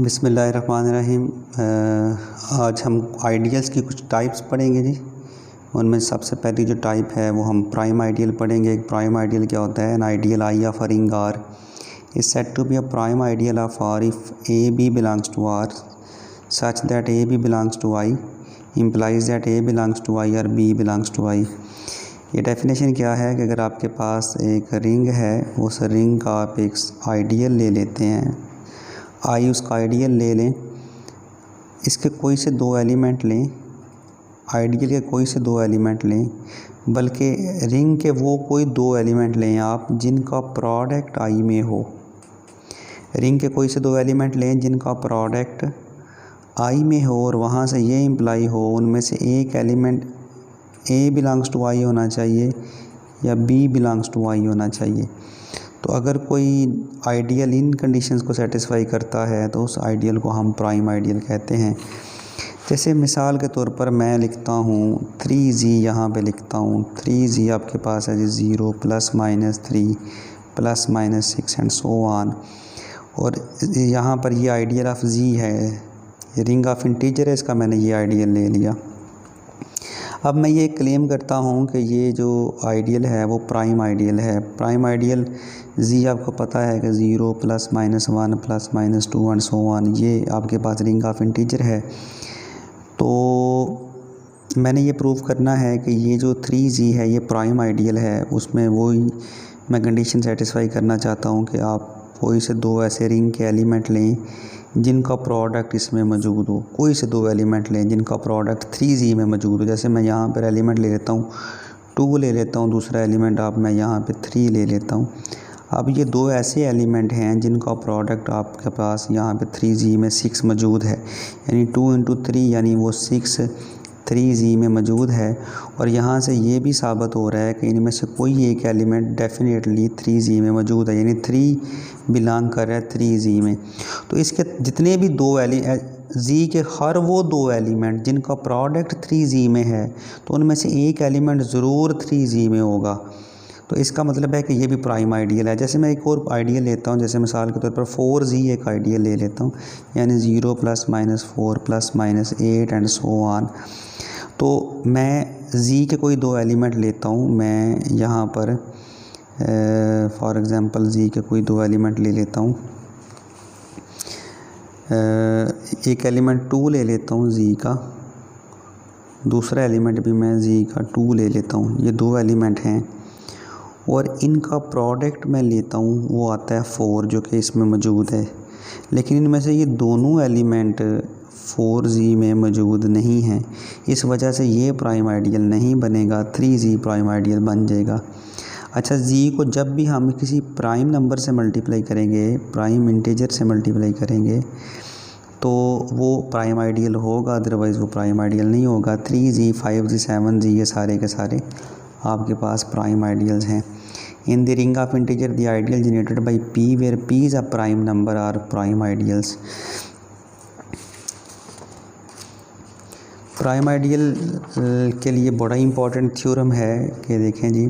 बिस्मिल्लाहिर्रहमानिर्रहीम। आज हम आइडियल्स की कुछ टाइप्स पढ़ेंगे जी। उनमें सबसे पहली जो टाइप है वो हम प्राइम आइडियल पढ़ेंगे। एक प्राइम आइडियल क्या होता है? An ideal I of a ring R is said to be a prime ideal of R if a b belongs to R such that a b belongs to I implies that a belongs to I or b belongs to आई। ये definition क्या है कि अगर आपके पास एक ring है, उस ring का आप एक आइडियल ले लेते हैं, आई उसका आइडियल ले लें, इसके कोई से दो एलिमेंट लें, आइडियल के कोई से दो एलिमेंट लें, बल्कि रिंग के वो कोई दो एलिमेंट लें आप जिनका प्रोडक्ट आई में हो। रिंग के कोई से दो एलिमेंट लें जिनका प्रोडक्ट आई में हो और वहाँ से ये इम्प्लाई हो उनमें से एक एलिमेंट ए बिलोंग्स टू आई होना चाहिए या बी बिलोंग्स टू आई होना चाहिए। तो अगर कोई आइडियल इन कंडीशंस को सेटिस्फाई करता है तो उस आइडियल को हम प्राइम आइडियल कहते हैं। जैसे मिसाल के तौर पर मैं लिखता हूँ 3z, यहाँ पे लिखता हूँ 3z आपके पास है जी 0 ±3 ±6 एंड सो ऑन। और यहाँ पर ये आइडियल ऑफ z है, ये रिंग ऑफ इंटीजर है, इसका मैंने ये आइडियल ले लिया। अब मैं ये क्लेम करता हूँ कि ये जो आइडियल है वो प्राइम आइडियल है। प्राइम आइडियल जी आपको पता है कि 0 ±1 ±2 एंड सो ऑन, ये आपके पास रिंग ऑफ इंटीजर है। तो मैंने ये प्रूव करना है कि ये जो 3z है ये प्राइम आइडियल है। उसमें वही मैं कंडीशन सेटिस्फाई करना चाहता हूँ कि आप कोई से दो ऐसे रिंग के एलिमेंट लें जिनका प्रोडक्ट इसमें मौजूद हो। कोई से दो एलिमेंट लें जिनका प्रोडक्ट 3z में मौजूद हो। जैसे मैं यहाँ पर एलिमेंट ले लेता हूँ 2 ले लेता हूँ, दूसरा एलिमेंट आप मैं यहाँ पे 3 ले लेता हूँ। अब ये दो ऐसे एलिमेंट हैं जिनका प्रोडक्ट आपके पास यहाँ पे 3z में 6 मौजूद है, यानी 2 × 3 यानी वो 6 3z में मौजूद है। और यहाँ से ये भी साबित हो रहा है कि इनमें से कोई एक एलिमेंट डेफिनेटली 3z में मौजूद है, यानी 3 बिलोंग कर रहा है 3z में। तो इसके जितने भी दो z के हर वो दो एलिमेंट जिनका प्रोडक्ट 3z में है तो उनमें से एक एलिमेंट ज़रूर 3z में होगा। तो इसका मतलब है कि ये भी प्राइम आइडियल है। जैसे मैं एक और आइडियल लेता हूँ, जैसे मिसाल के तौर पर 4z एक आइडियल ले लेता हूँ, यानी 0 ±4 ±8 एंड सो ऑन। तो मैं z के कोई दो एलिमेंट लेता हूँ, मैं यहाँ पर फॉर एग्ज़ाम्पल z के कोई दो एलिमेंट ले लेता हूँ। एक एलिमेंट 2 ले लेता हूँ z का, दूसरा एलिमेंट भी मैं z का 2 ले लेता हूँ। ये दो एलिमेंट हैं और इनका प्रोडक्ट मैं लेता हूँ, वो आता है 4 जो कि इसमें मौजूद है। लेकिन इनमें से ये दोनों एलिमेंट 4z में मौजूद नहीं हैं, इस वजह से ये प्राइम आइडियल नहीं बनेगा, 3z प्राइम आइडियल बन जाएगा। अच्छा, z को जब भी हम किसी प्राइम नंबर से मल्टीप्लाई करेंगे, प्राइम इंटीजर से मल्टीप्लाई करेंगे तो वो प्राइम आइडियल होगा, अदरवाइज़ वो प्राइम आइडियल नहीं होगा। 3z 5z 7z ये सारे के सारे आपके पास प्राइम आइडियल्स हैं। In the ring of integer the ideal generated by p where p is a prime number are prime ideals. Prime ideal के लिए बड़ा इंपॉर्टेंट थ्योरम है कि देखें जी,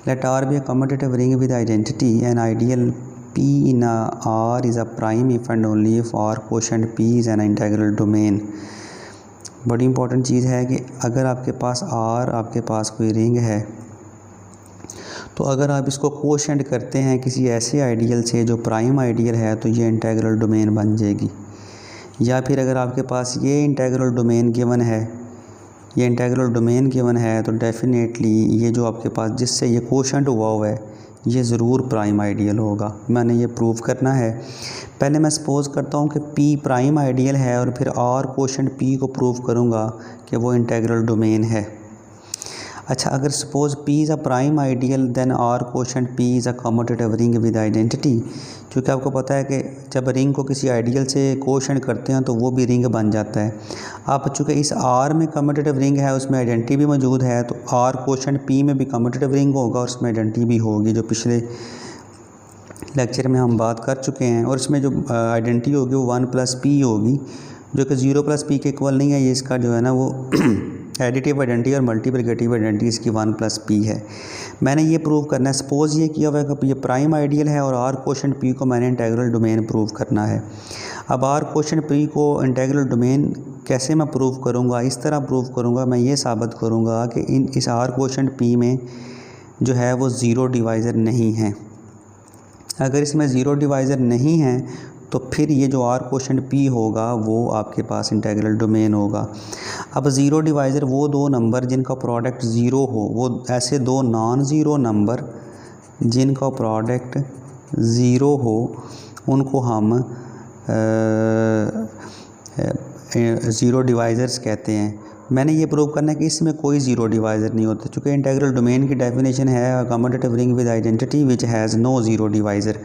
let R be a commutative ring with identity an ideal p in R is a prime if and only if R quotient p is an integral domain. बड़ी important चीज़ है कि अगर आपके पास R, आपके पास कोई रिंग है, तो अगर आप इसको कोशेंट करते हैं किसी ऐसे आइडियल से जो प्राइम आइडियल है तो ये इंटीग्रल डोमेन बन जाएगी। या फिर अगर आपके पास ये इंटीग्रल डोमेन गिवन है, ये इंटीग्रल डोमेन गिवन है तो डेफिनेटली ये जो आपके पास जिससे ये कोशेंट हुआ है ये ज़रूर प्राइम आइडियल होगा। मैंने ये प्रूव करना है। पहले मैं सपोज़ करता हूँ कि p प्राइम आइडियल है और फिर r कोशेंट p को प्रूव करूँगा कि वो इंटीग्रल डोमेन है। अच्छा, अगर suppose p is a prime ideal then r quotient p is a commutative ring with identity. क्योंकि आपको पता है कि जब रिंग को किसी आइडियल से कोशेंट करते हैं तो वो भी रिंग बन जाता है। आप चूँकि इस r में कम्यूटेटिव रिंग है, उसमें आइडेंटिटी भी मौजूद है, तो r कोशेंट p में भी कम्यूटेटिव रिंग होगा और उसमें आइडेंटिटी भी होगी, जो पिछले लेक्चर में हम बात कर चुके हैं। और इसमें जो आइडेंटिटी होगी वो 1 + p होगी, जो कि 0 + p के इक्वल नहीं है। ये इसका जो है ना वो एडिटिव आइडेंटिटी और मल्टीप्लिकेटिव आइडेंटिटी इसकी 1 + p है। मैंने ये प्रूव करना है, सपोज़ ये किया हुआ है कि ये प्राइम आइडियल है और r कोशेंट p को मैंने इंटीग्रल डोमेन प्रूव करना है। अब r कोशेंट p को इंटीग्रल डोमेन कैसे मैं प्रूव करूँगा, इस तरह प्रूव करूँगा, मैं ये साबित करूँगा कि इस r कोशेंट p में जो है वो ज़ीरो डिवाइज़र नहीं है। अगर इसमें ज़ीरो डिवाइज़र नहीं है तो फिर ये जो r कोशेंट p होगा वो आपके पास इंटीग्रल डोमेन होगा। अब ज़ीरो डिवाइज़र वो दो नंबर जिनका प्रोडक्ट ज़ीरो हो, वो ऐसे दो नॉन ज़ीरो नंबर जिनका प्रोडक्ट ज़ीरो हो उनको हम ज़ीरो डिवाइज़र्स कहते हैं। मैंने ये प्रूव करना है कि इसमें कोई ज़ीरो डिवाइज़र नहीं होता, चूँकि इंटीग्रल डोमेन की डेफिनेशन है commutative ring with identity which has no zero divisor.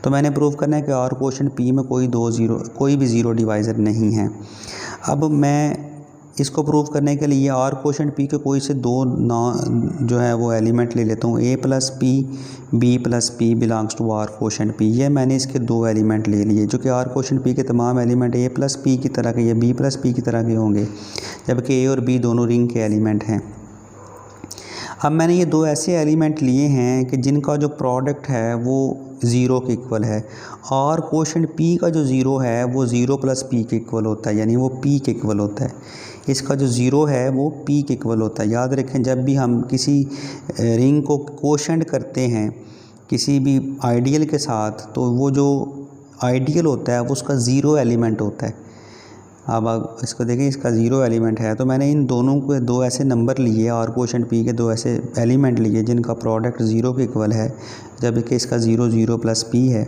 तो मैंने प्रूव करना है कि r कोशेंट p में कोई भी ज़ीरो डिवाइज़र नहीं है। अब मैं इसको प्रूव करने के लिए r कोशेंट p के कोई से दो जो है वो एलिमेंट ले लेता हूँ, a + p b + p belongs to r quotient p। ये मैंने इसके दो एलिमेंट ले लिए, जो कि r कोशेंट p के तमाम एलिमेंट a + p की तरह के या b + p की तरह के होंगे, जबकि a और b दोनों रिंग के एलिमेंट हैं। अब मैंने ये दो ऐसे एलिमेंट लिए हैं कि जिनका जो प्रोडक्ट है वो ज़ीरो के इक्वल है। और कोशेंट p का जो ज़ीरो है वो ज़ीरो + p के इक्वल होता है, यानी वो p के इक्वल होता है। इसका जो ज़ीरो है वो p के इक्वल होता है। याद रखें, जब भी हम किसी रिंग को कोशेंट करते हैं किसी भी आइडियल के साथ, तो वो जो आइडियल होता है वो उसका ज़ीरो एलिमेंट होता है। अब आप इसको देखें, इसका ज़ीरो एलिमेंट है, तो मैंने इन दोनों को दो ऐसे नंबर लिए और कोशेंट p के दो ऐसे एलिमेंट लिए जिनका प्रोडक्ट ज़ीरो के इक्वल है, जबकि इसका ज़ीरो + p है।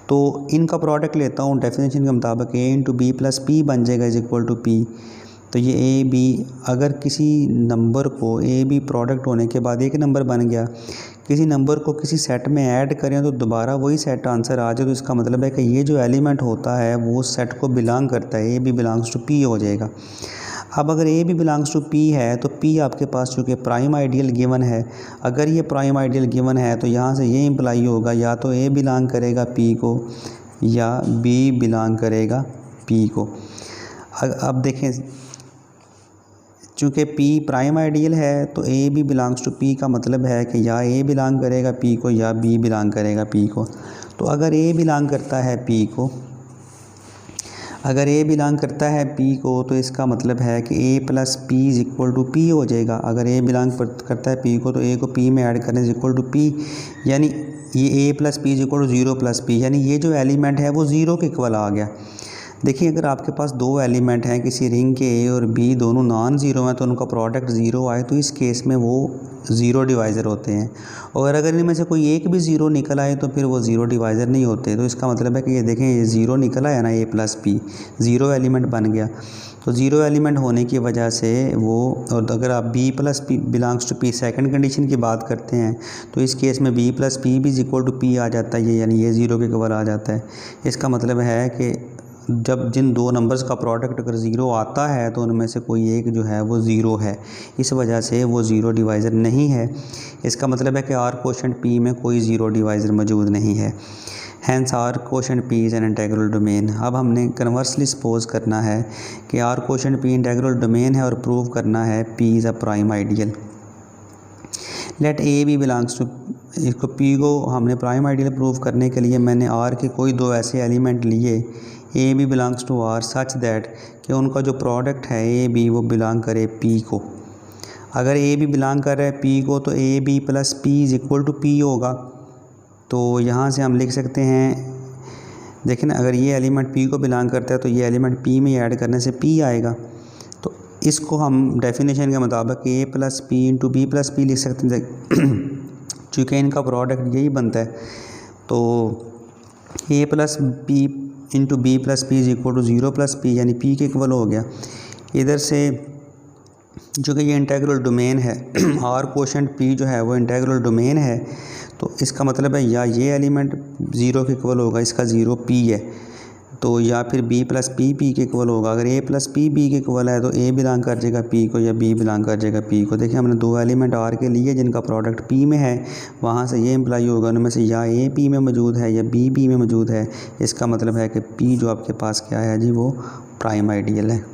तो इनका प्रोडक्ट लेता हूँ, डेफिनेशन के मुताबिक a × b + p बन जाएगा = p। तो ये a b, अगर किसी नंबर को a b प्रोडक्ट होने के बाद एक नंबर बन गया, किसी नंबर को किसी सेट में ऐड करें तो दोबारा वही सेट आंसर आ जाए, तो इसका मतलब है कि ये जो एलिमेंट होता है वो उस सेट को बिलोंग करता है, a b belongs to p हो जाएगा। अब अगर a b belongs to p है तो p आपके पास चूँकि प्राइम आइडियल गिवन है, अगर ये प्राइम आइडियल गिवन है तो यहाँ से ये इम्प्लाई होगा या तो a बिलोंग करेगा p को या b बिलोंग करेगा p को। अब देखें, चूँकि p प्राइम आइडियल है तो a b belongs to p का मतलब है कि या a बिलोंग करेगा p को या b बिलोंग करेगा p को। तो अगर a बिलोंग करता है p को, तो इसका मतलब है कि a + p = p हो जाएगा। अगर a बिलोंग करता है p को, तो a को p में ऐड करने = p, यानी ये a + p = 0 + p, यानी ये जो एलिमेंट है वो ज़ीरो के इक्वल आ गया। देखिए, अगर आपके पास दो एलिमेंट हैं किसी रिंग के a और b, दोनों नॉन ज़ीरो हैं, तो उनका प्रोडक्ट ज़ीरो आए तो इस केस में वो ज़ीरो डिवाइज़र होते हैं। और अगर इनमें से कोई एक भी ज़ीरो निकल आए तो फिर वो ज़ीरो डिवाइज़र नहीं होते। तो इसका मतलब है कि ये देखें, ये ज़ीरो निकल आया ना, a + p ज़ीरो एलिमेंट बन गया। तो ज़ीरो एलिमेंट होने की वजह से वो, और अगर आप b + p belongs to p second condition की बात करते हैं तो इस केस में b + p भी = p आ जाता है, यानी ये ज़ीरो के इक्वल आ जाता है। इसका मतलब है कि जब जिन दो नंबर्स का प्रोडक्ट अगर ज़ीरो आता है तो उनमें से कोई एक जो है वो ज़ीरो है, इस वजह से वो ज़ीरो डिवाइज़र नहीं है। इसका मतलब है कि r कोशेंट p में कोई ज़ीरो डिवाइज़र मौजूद नहीं है। Hence r quotient p is an integral domain. अब हमने कन्वर्सली सपोज करना है कि r quotient p integral domain है और प्रूव करना है p is a prime ideal. Let a b belongs to, इसको p को हमने प्राइम आइडियल प्रूव करने के लिए मैंने r के कोई दो ऐसे एलिमेंट लिए a b belongs to r such that कि उनका जो प्रोडक्ट है a b वो बिलोंग करे p को। अगर a b बिलोंग कर रहा है p को तो a b + p = p होगा। तो यहाँ से हम लिख सकते हैं, देखें ना, अगर ये एलिमेंट p को बिलोंग करता है तो ये एलिमेंट p में ऐड करने से p आएगा। तो इसको हम डेफिनेशन के मुताबिक a + p × b + p लिख सकते हैं, चूँकि इनका प्रोडक्ट यही बनता है। तो a + p × b + p = 0 + p, यानी p के इक्वल हो गया। इधर से जो कि ये इंटीग्रल डोमेन है r कोशेंट p जो है वो इंटीग्रल डोमेन है, तो इसका मतलब है या ये एलिमेंट ज़ीरो के इक्वल होगा, इसका ज़ीरो p है, तो या फिर b + p के इक्वल होगा। अगर a + p b के इक्वल है तो a बिलोंग कर जाएगा p को या b बिलोंग कर जाएगा p को। देखिए, हमने दो एलिमेंट r के लिए जिनका प्रोडक्ट p में है, वहाँ से ये इम्प्लाई होगा उनमें से या a p में मौजूद है या b में मौजूद है। इसका मतलब है कि p जो आपके पास क्या है जी, वो प्राइम आइडियल है।